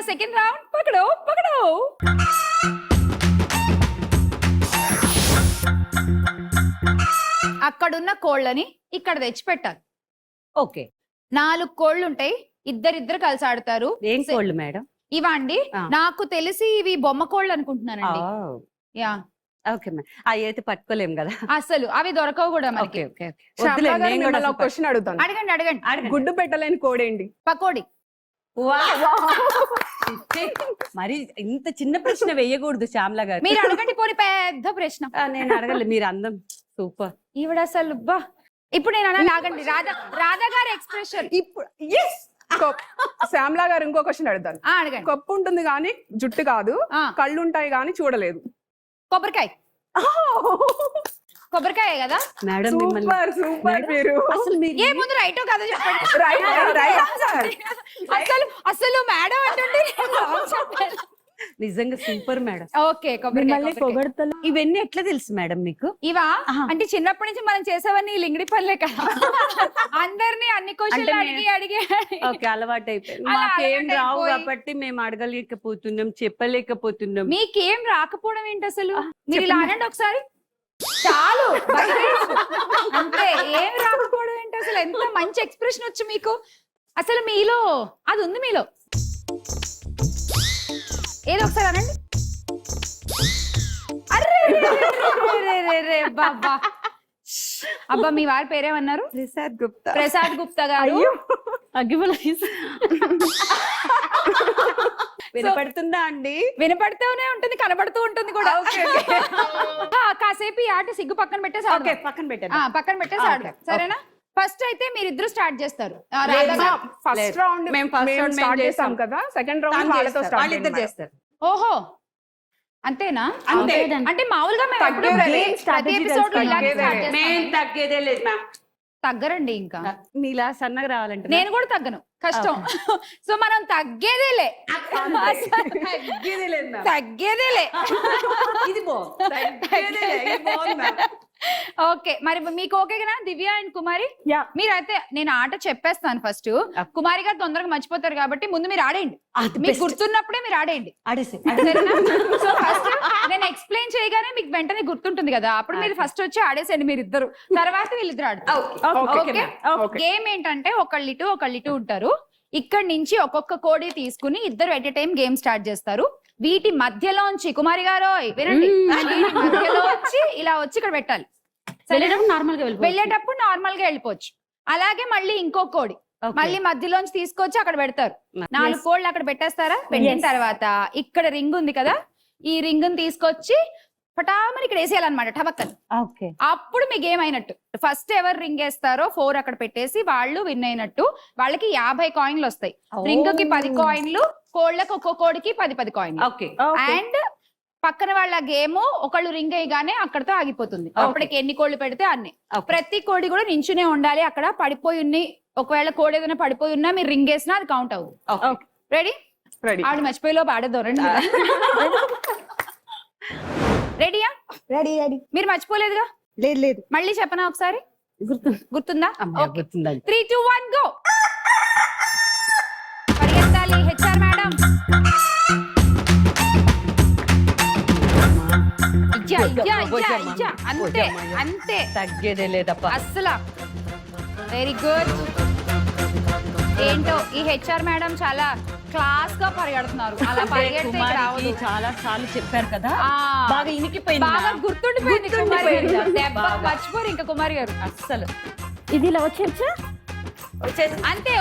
Second round. పకడో పకడో. అక్కడున్న కోళ్ళని ఇక్కడ తెచ్చి పెట్టాలి. ఓకే. 4 కోళ్ళు ఉంటాయి, ఇద్దరిద్దరు కలిసి ఆడతారు. ఏం కోళ్ళు మేడం? ఇవా అండి, నాకు తెలిసి ఇవి బొమ్మ కోళ్ళు అనుకుంటున్నానండి. Yeah okay madam. అవి అయితే పట్టుకోలేం కదా. అసలు అవి దొరకవు కూడా మనకి. క్వశ్చన్ అడుగుతాను. అడగండి అడగండి. గుడ్డు పెట్టలేని కోడేంటి? పకోడి. మరి ఇంత చిన్న ప్రశ్న వేయకూడదు శ్యామల గారు. మీరు అడగండి పోనీ పెద్ద ప్రశ్న. నేను అడగలేదు, మీరు అందం సూపర్. ఈవిడ అసలు బా. ఇప్పుడు నేను అలా ఆగండి. రాధా గారి ఎక్స్ప్రెషన్. ఇప్పుడు శ్యామలా గారు ఇంకో క్వశ్చన్ అడుగుతాను. అడగండి. కప్పు ఉంటుంది కానీ జుట్టు కాదు, కళ్ళు ఉంటాయి కానీ చూడలేదు. కొబ్బరికాయ. కొబ్బరికాయ కదా మేడం. సూపర్ మీరు. అసలు ఏ ముందు రైటో కదా చెప్పండి. అసలు మేడం అంటే నిజంగా సూపర్ మేడం. ఓకే. కొబ్బరికాయ. ఇవన్నీ ఎట్లా తెలుసు మేడం మీకు? ఇవా అంటే చిన్నప్పటి నుంచి మనం చేసేవన్నీ లింగిడి పనులే కదా. అందరినీ అన్ని క్వశ్చన్లు అడిగి ఓకే, అలవాటు అయిపోయింది. మాకేం రావు కాబట్టి మేము అడగలేకపోతున్నాం, చెప్పలేకపోతున్నాం. మీకేం రాకపోవడం ఏంటి అసలు? మీరు ఇలా అనండి ఒకసారి చాలు. అంతే. ఏం రాకపోవడం ఏంటి అసలు? ఎంత మంచి ఎక్స్ప్రెషన్ వచ్చు మీకు. అసలు మీలో అది ఉంది. మీలో ఏదో ఒకసారి అనండి. అర్రే బాబా. అబ్బా, మీ వారి పేరేమన్నారు? ప్రసాద్ గుప్తా గారు. వినపడుతుందా అండి? వినపడుతూనే ఉంటుంది, కనబడుతూ ఉంటుంది కూడా. కాసేపు ఈ ఆట సిగ్గు పక్కన పెట్టేసి పక్కన పెట్టేసి ఆడదాం, సరేనా? ఫస్ట్ అయితే మీరిద్దరు స్టార్ట్ చేస్తారు. ఫస్ట్ రౌండ్ మేము స్టార్ట్ చేస్తాం కదా, సెకండ్ రౌండ్ వాళ్ళతో వాళ్ళిద్దరు చేస్తారు. ఓహో, అంతేనా? అంతే. అంటే మామూలుగా మేము ప్రతి ఎపిసోడ్ లో ఇలాగే స్టార్ట్ చేస్తాం. తగ్గేదే లేదు మ్యామ్. తగ్గరండి ఇంకా. మీలా సన్నగా రావాలంటే నేను కూడా తగ్గను, కష్టం. సో మనం తగ్గేదేలే. తగ్గేదేలే. ఇది ఓకే, మరి మీకు ఓకేనా దివ్య అండ్ కుమారి? మీరైతే నేను ఆట చెప్పేస్తాను ఫస్ట్. కుమారి గారు తొందరగా మర్చిపోతారు కాబట్టి ముందు మీరు ఆడేయండి. మీకు గుర్తున్నప్పుడే మీరు ఆడేయండి. సో ఫస్ట్ నేను ఎక్స్ప్లెయిన్ చేయగానే మీకు వెంటనే గుర్తుంటుంది కదా, అప్పుడు మీరు ఫస్ట్ వచ్చి ఆడేసేయండి మీరిద్దరు. తర్వాత వీళ్ళిద్దరు ఆడతారు. గేమ్ ఏంటంటే ఒకళ్ళిటు ఉంటారు. ఇక్కడ నుంచి ఒక్కొక్క కోడి తీసుకుని ఇద్దరు at a time game start చేస్తారు. వీటి మధ్యలోంచి కుమారి గారు వినండి, మధ్యలో వచ్చి ఇలా వచ్చి ఇక్కడ పెట్టాలి. వెళ్ళేటప్పుడు నార్మల్ గా వెళ్ళిపోవచ్చు. అలాగే మళ్ళీ ఇంకో కోడి మళ్ళీ మధ్యలోంచి తీసుకొచ్చి అక్కడ పెడతారు. 4 కోళ్ళు అక్కడ పెట్టేస్తారా? పెట్టిన తర్వాత ఇక్కడ రింగ్ ఉంది కదా, ఈ రింగ్ తీసుకొచ్చి పటామని ఇక్కడ వేసేయాలన్నమాట, టబక్కని. అప్పుడు మీ గేమ్ అయినట్టు. ఫస్ట్ ఎవరు రింగ్ వేస్తారో 4 అక్కడ పెట్టేసి వాళ్ళు విన్ అయినట్టు. వాళ్ళకి 50 కాయిన్లు వస్తాయి. రింగ్ కి 10 కాయిన్లు, కోళ్ళకి ఒక్కో కోడికి 10 కాయిన్లు. అండ్ పక్కన వాళ్ళ గేమ్ ఒకళ్ళు రింగ్ అయ్యగానే అక్కడతో ఆగిపోతుంది. అప్పటికి ఎన్ని కోళ్ళు పెడితే అన్ని. ప్రతి కోడి కూడా నించునే ఉండాలి. అక్కడ పడిపోయి ఉన్నాయి, ఒకవేళ కోడి ఏదైనా పడిపోయి ఉన్నా మీరు రింగ్ వేసినా అది కౌంట్ అవ్వదు. రెడీ? ఆవిడ మర్చిపోయేలో ఆడేద్దాం. రండి. రెడీయా? రెడీ. మీరు మర్చిపోలేదుగా? లేదు. మళ్ళీ చెప్పనా ఒకసారి? గుర్తుందా? 3, 2, 1 గో. పరిగెత్తాలి హెచ్ఆర్ మేడం. అంతే అంతే, తగ్గేదే లేదప్ప అస్సలు. Very good. ఏంటో ఈ హెచ్ఆర్ మేడం చాలా క్లాస్ గా పరిగెడుతున్నారు. అలా పరిగెడితే చాలా సార్లు చెప్పారు కదా, బాగా ఇనికిపోయింది, బాగా గుర్తుండిపోయింది. కుమారి గారు మర్చిపోరు ఇంకా కుమారి గారు అస్సలు. ఇది ఇలా వచ్చేచ్చా? అంతే.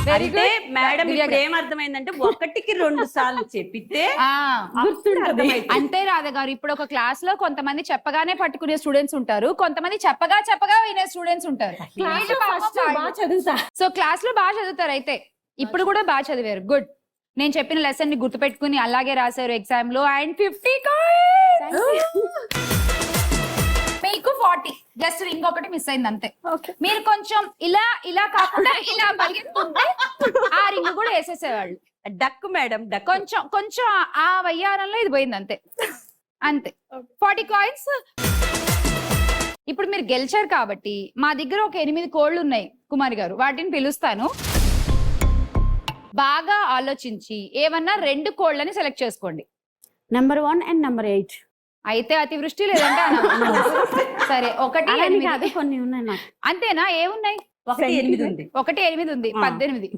Very good madam. ఇప్పుడు ఏమర్థమైందంటే 1కి 2 సార్లు చెప్పితే అంతే రాధ గారు. ఇప్పుడు ఒక క్లాస్ లో కొంతమంది చెప్పగానే పట్టుకునే స్టూడెంట్స్ ఉంటారు, కొంతమంది చెప్పగా వినే స్టూడెంట్స్ ఉంటారు. సో క్లాస్ లో బాగా చదువుతారు. అయితే ఇప్పుడు కూడా బాగా చదివారు. గుడ్. నేను చెప్పిన లెసన్ ని గుర్తు పెట్టుకుని అలాగే రాశారు ఎగ్జామ్ లో. అండ్ 50 మీకు 40. జస్ట్ రింగ్ ఒకటి మిస్ అయింది అంతే. మీరు కొంచెం ఇలా కాకుండా ఇలా పరిగెత్తుంటే ఆ రింగ్ కూడా వేసేసేవాళ్ళు. డక్ మేడం, కొంచెం ఆ వయ్యారంలో ఇది పోయింది అంతే. 40 కాయిన్స్ ఇప్పుడు మీరు గెలిచారు కాబట్టి మా దగ్గర ఒక 8 కోళ్ళు ఉన్నాయి కుమారి గారు, వాటిని పిలుస్తాను. బాగా ఆలోచించి ఏమన్నా 2 కోళ్ళని సెలెక్ట్ చేసుకోండి. Number 1 and number 8. అయితే అతివృష్టి లేదంటే సరే 1, 8 కొన్ని ఉన్నాయి నాకు. అంతేనా? ఏమున్నాయి? 1, 8 ఉంది. 1, 8 ఉంది, 18.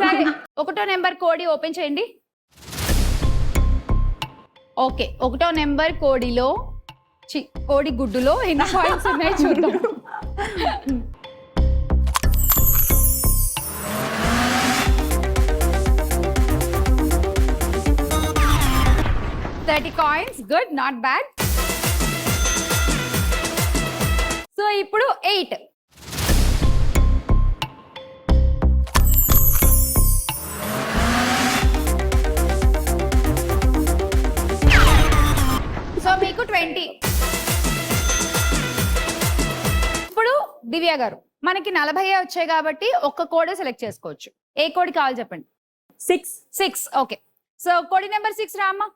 సరే 1వ నెంబర్ కోడి ఓపెన్ చేయండి. ఓకే, 1వ నెంబర్ కోడిలో కోడి గుడ్డులో ఎన్ని పాయింట్స్ ఉన్నాయి చూద్దాం. 30 coins, good, not bad. So ఇప్పుడు 8. సో మీకు 20. ఇప్పుడు దివ్య గారు, మనకి 40 వచ్చాయి కాబట్టి ఒక్క కోడే సెలెక్ట్ చేసుకోవచ్చు. ఏ కోడి కావాలి చెప్పండి. 6. ఓకే, సో కోడి నెంబర్ 6 రామ్మా.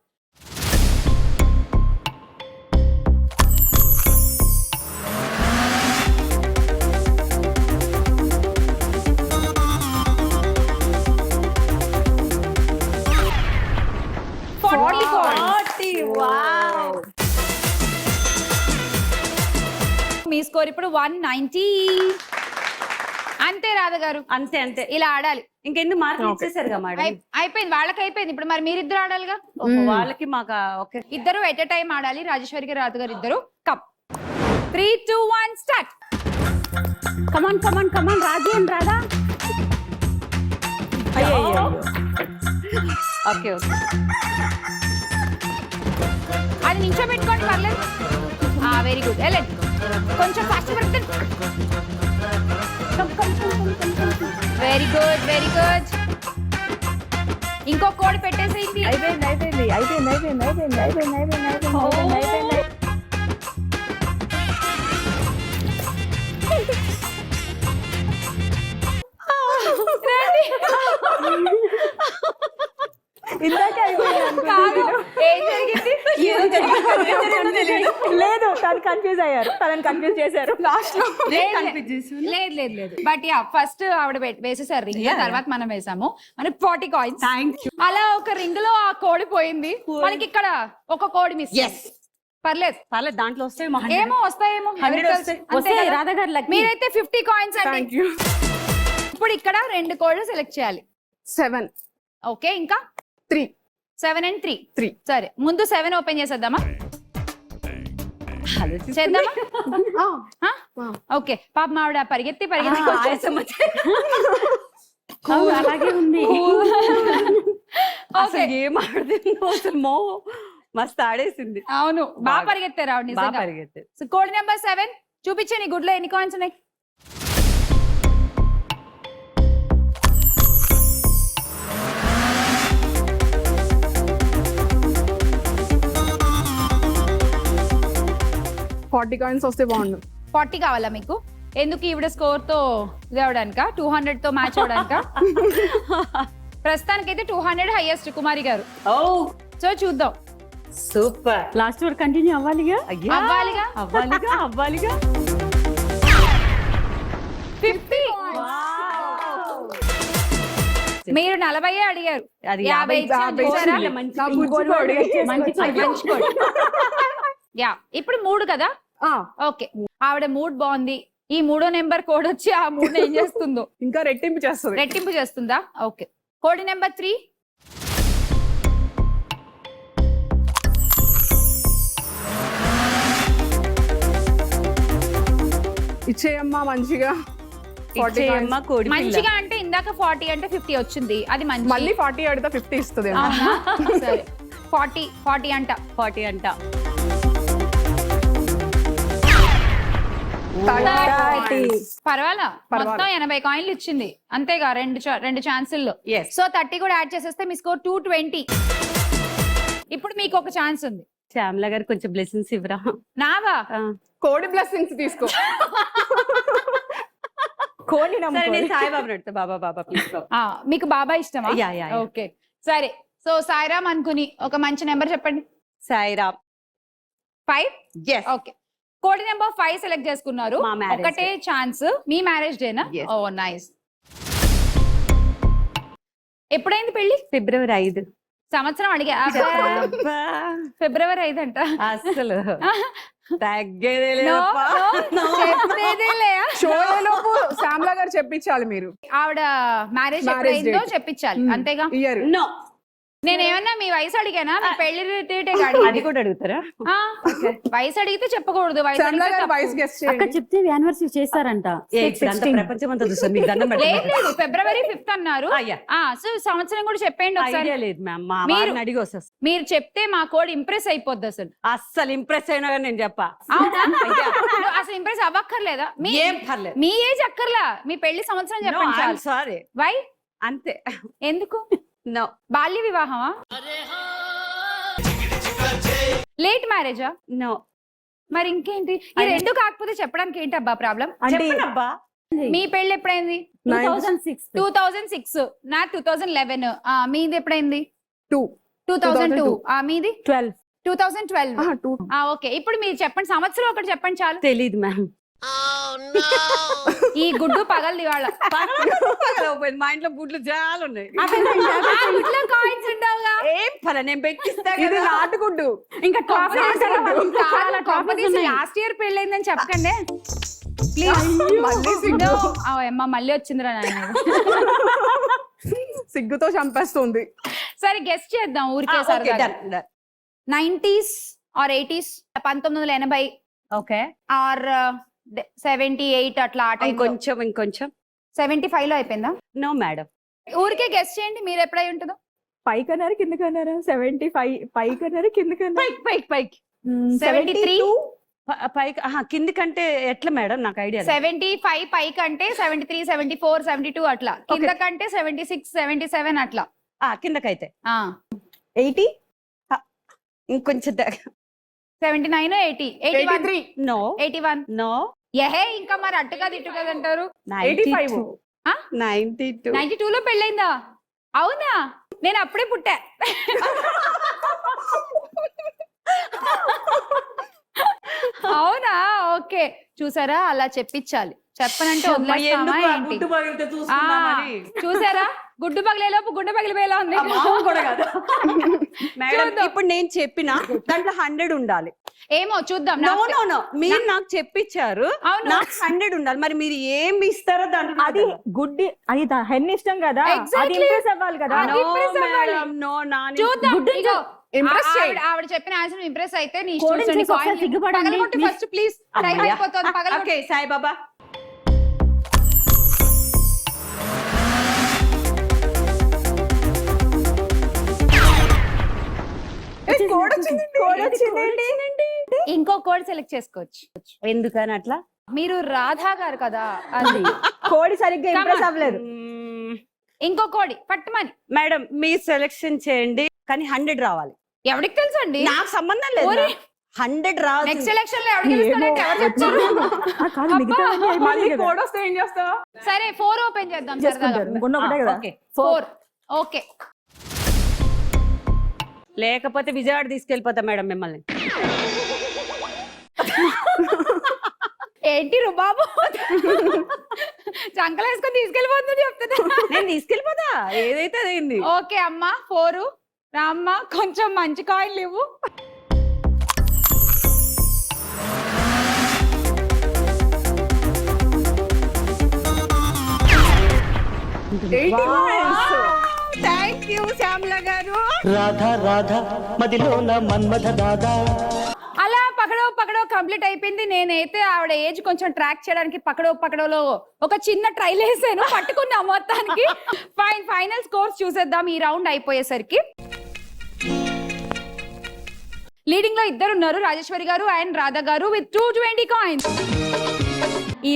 మీ స్కోర్ ఇప్పుడు 190. అంతే రాధ గారు, అంతే అంతే, ఇలా ఆడాలి. ఇంకెన్ని మార్కులు ఇచ్చేసారుగా మేడం. అయిపోయింది, వాళ్ళకి అయిపోయింది. ఇప్పుడు మరి మీరిద్దరు ఆడాలిగా. వాళ్ళకి మాకు ఓకే, ఇద్దరు ఎట్ ఎ టైం ఆడాలి. రాజేశ్వరి గారు, రాధ గారు ఇద్దరు. Cup 3, 2, 1 start. Come on come on come on Raji and Radha. Okay okay, అది నించోబెట్టుకోండి, పర్లేదు. వెరీ గుడ్, వెళ్ళండి. కొంచెం ఫాస్ట్ పెడతాను. Very good, very good. ఇంకో కోడి పెట్టేసేయండి. అయిపోయింది. ఇందాకే కాదు, ఏం జరిగింది? లేదు, తను కన్ఫ్యూజ్ అయ్యారు, తనని కన్ఫ్యూజ్ చేశారు లాస్ట్ లో. లేదు. బట్ యా, ఫస్ట్ ఆవిడ వేసేసారు రింగ్, తర్వాత మనం వేసాము. మనకి 40 కాయిన్స్. అలా ఒక రింగ్ లో ఆ కోడి పోయింది. మనకి ఇక్కడ ఒక కోడి మిస్. పర్లేదు, దాంట్లో వస్తాయి ఏమో వస్తాయేమో. 100 వస్తాయి. అంతే కదా? రాధా గారు లక్కీ. మీరైతే 50 కాయిన్స్ అండి. ఇప్పుడు ఇక్కడ 2 కోళ్ళు సెలెక్ట్ చేయాలి. 7, ఓకే, ఇంకా 3. 7 and 3. 3. సరే, ముందు 7 ఓపెన్ చేసేద్దామా? చేద్దామా? ఓకే, పాప మావిడ పరిగెత్తి అలాగే ఉంది. ఏం ఆడుతుందో అసలు, మస్తు ఆడేసింది. అవును, బాగా పరిగెత్తారు ఆవిడ నిజంగా. పరిగెత్తారు. సో కోడ్ నెంబర్ 7 చూపించండి. గుడ్లో ఎన్ని కాయిన్స్ ఉన్నాయి? $40 కాయిన్స్ వస్తే బాగుండు. 40 కావాలా మీకు? ఎందుకు ఈవిడ స్కోర్ తో ఇది అవడానికా? 200 తో మ్యాచ్ అవడానికా? ప్రస్తుతానికైతే 200 హైయెస్ట్ కుమారి గారు. సో చూద్దాం. సూపర్, లాస్ట్ వరకు కంటిన్యూ అవ్వాలిగా. అవ్వాలిగా. 50. మీరు 40 అడిగారు, 50 ఇచ్చాను చూసారా? యా, ఇప్పుడు 3 కదా. ఓకే, ఆవిడ మూడ్ బాగుంది. ఈ 3వ నెంబర్ కోడ్ వచ్చి ఆ 3 ఏం చేస్తుందో ఇంకా రెట్టింపు చేస్తుందా? Okay, code number 3. ఇచ్చేయమ్మా మంచిగా. మంచిగా అంటే ఇందాక 40 అంటే 50 వచ్చింది, అది మంచి. మళ్ళీ 40 అడితే 50 ఇస్తుంది. సరే, 40 అంట. పర్వాలా, మొత్తం 80 కాయిన్లు ఇచ్చింది. అంతేగా, 2 ఛాన్సుల్లో. సో 30 కూడా యాడ్ చేసేస్తే మీ స్కోర్ 220. ఇప్పుడు మీకు ఒక ఛాన్స్ ఉంది. శ్యామల గారు కొంచెం బ్లెస్సింగ్స్ ఇవ్వరా? నావా? కోడి బ్లెస్సింగ్స్ తీసుకో. కోడి సాయిబాబు నడుతా. బాబా ప్లీజ్. మీకు బాబా ఇష్టమా? ఓకే, సరే. సో సాయిరామ్ అనుకుని ఒక మంచి నెంబర్ చెప్పండి. సాయిరామ్ 5. ఓకే, కోడి నెంబర్ 5 సెలెక్ట్ చేసుకున్నారు. మా marriage ఒకటే ఛాన్స్. మీ మ్యారేజ్ డేనా? Yes. ఓ నైస్. ఎప్పుడైంది పెళ్లి? ఫిబ్రవరి 5. సంవత్సరం అడిగా. ఫిబ్రవరి 5 అంట. అసలు తగ్గేదే No, లేదప్పా. no, చెప్పేదేలే. షో లోపు శ్యామ్లా గారు చెప్పించాలి మీరు. ఆవిడ మ్యారేజ్ Marriage ఎప్పుడైందో date. చెప్పించాలి. అంతేగా? Year No. నేనేమన్నా మీ వయసు అడిగానా? మీ పెళ్లి రిలేటెడ్ అది కూడా అడుగుతారా? వయసు అడిగితే చెప్పకూడదు. వయసు శ్యామ్లా అడిగితే గారు తప్పు. వాయిస్ గెస్ట్ అక్క చెప్తే యానివర్సరీ చేస్తారంట. ప్రపంచం అంతా చూస్తాం మీకు దండం లేదు పెట్టండి. లేదు, ఫిబ్రవరి 5th అన్నారు. సో సంవత్సరం కూడా చెప్పండి ఒకసారి. ఐడియా లేదు మ్యామ్, మా మీరు- వారిని అడిగి వస్తా. మీరు చెప్తే మా కోడ్ ఇంప్రెస్ అయిపోద్ది అసలు. అస్సలు ఇంప్రెస్ అయినా కానీ నేను చెప్పా. అవునా? నువ్వు అసలు ఇంప్రెస్ అవ్వక్కర్లేదా? మీ ఏం పర్లేదు. మీ ఏజ్ అక్కర్లా, మీ పెళ్లి సంవత్సరం చెప్పండి చాలు. Sorry, why? అంతే. ఎందుకు? నో. బాల్య వివాహమా? లేట్ మ్యారేజా? నో. మరి ఇంకేంటి? ఈ రెండు కాకపోతే చెప్పడానికి ఏంటి అబ్బా ప్రాబ్లం? చెప్పనబ్బా. మీ పెళ్లి ఎప్పుడైంది? 2006. 2006. నా 2011. మీది ఎప్పుడైంది? 2. 2002. మీది 12. 2012. 2. ఓకే, ఇప్పుడు మీరు చెప్పండి, సంవత్సరం ఒకటి చెప్పండి చాలు. తెలీదు మ్యామ్. ఈ గుడ్డు పగలది వాళ్ళ. మా ఇంట్లో గుడ్లు చాలా ఉన్నాయి. గుడ్లో కాయిన్స్ ఉండవుగా. ఏం పర్లే, నేను పెట్టిస్తా ఇది కదా. నాటుగుడ్డు. ఇంకా టాప్ లాస్ట్ ఇయర్ పెళ్ళైందని చెప్పకండి ప్లీజ్. మళ్ళీ సిగ్గు. అమ్మ మళ్ళీ వచ్చిందిరా నాయన. సిగ్గుతో చంపేస్తుంది. సరే గెస్ట్ చేద్దాం ఊరికే Okay, సరదాగా. done, done. 90s or 80s, 1980 okay. Or 78 అట్లా ఆ టైం. ఇంకొంచెం 75 లో అయిపోయిందా? No madam. ఊరికే గెస్ట్ చేయండి మీరు ఎప్పుడై ఉంటుందో. పైకి అన్నారు కిందకి అన్నారా? 75 పైకి అన్నారు కిందకి అన్నారు. పైకి 73. పైకి కింది కంటే ఎట్లా మేడం? నాకు ఐడియా 75 పైకి అంటే 73, 74, 72 అట్లా. కింద కంటే 76, 77 అట్లా. కిందకైతే 80 ఇంకొంచెం 79, 80, 81. నో 81. నో. ఏహే ఇంకా మరి అట్టు కాదు ఇటు కాదు అంటారు. 85. 92. 92 లో పెళ్ళైందా? అవునా? నేను అప్పుడే పుట్టా. అవునా? ఓకే, చూసారా అలా చెప్పించాలి. చెప్పనంటే వదిలేస్తామా ఏంటి? చూసారా, గుడ్డు పగిలేలోపు గుడ్డ పగిలిపోయేలా ఉంది. మేడం ఇప్పుడు నేను చెప్పిన దాంట్లో 100 ఉండాలి. ఏమో చూద్దాం. నో నో నో, మీరు నాకు చెప్పించారు. అవును. నాకు 100 ఉండాలి. మరి మీరు ఏం ఇస్తారో దాంట్లో అది గుడ్డి అది హెన్ ఇష్టం కదా, అది Exactly. ఇంప్రెస్ అవ్వాలి కదా. అది impress అవ్వాలి. నో నాని. చూద్దాం. ఇగో, Impress చేయి. ఆవిడ చెప్పిన ఆన్సర్ ఇంప్రెస్ అయితే నీ కోడిని చూసి ఒకసారి సిగ్గుపడండి. First please. టైం అయిపోతుంది. పగలగొట్టు. ఓకే సాయి బాబా. ఇంకో కోడ్ సెలెక్ట్ చేసుకోవచ్చు. ఎందుకని అట్లా? మీరు రాధా గారు కదా. అది కోడి సరిగ్గా ఇంప్రెస్ అవ్వలేదు. ఇంకో కోడి పట్టుమని. మేడం మీరు సెలెక్షన్ చేయండి, కానీ 100 రావాలి. ఎవరికి తెలుసు అండి? నాకు సంబంధం లేదు. ఓరే. 100 రావాలి. నెక్స్ట్ ఎలక్షన్ లో ఎవరికి తెలుస్తాడంటే ఎవరు చెప్తారు? కాదు, మిగతా మళ్ళీ కోడ్ వస్తే ఏం చేస్తావు? సరే 4 ఓపెన్ చేద్దాం సరదాగా. చేసుకుంటారు ఇంకొన్న ఒకటే కదా. ఓకే. 4. ఓకే, లేకపోతే విజయవాడ తీసుకెళ్ళిపోతా మేడం మిమ్మల్ని. ఏంటి రుబాబు చంకలు వేసుకొని తీసుకెళ్ళిపోతుంది చెప్తున్నా. నేను తీసుకెళ్ళిపోతా, ఏదైతే అదేంది. ఓకే అమ్మా 4. రామ్మ కొంచెం మంచి కాయిన్లు ఇవ్వు. థ్యాంక్ యూ శ్యామల గారు. రాధా రాధా మదిలోన మన్మథ దాదా. అలా పకడో పకడో కంప్లీట్ అయిపోయింది. నేనైతే ఆవిడ ఏజ్ కొంచెం ట్రాక్ చేయడానికి పకడో పకడోలో ఒక చిన్న ట్రైల్ వేసాను, పట్టుకున్నా మొత్తానికి. ఫైనల్ స్కోర్స్ చూసేద్దాం ఈ రౌండ్ అయిపోయేసరికి. లీడింగ్ లో ఇద్దరు ఉన్నారు, రాజేశ్వరి గారు అండ్ రాధా గారు విత్ 220 కాయిన్స్. ఈ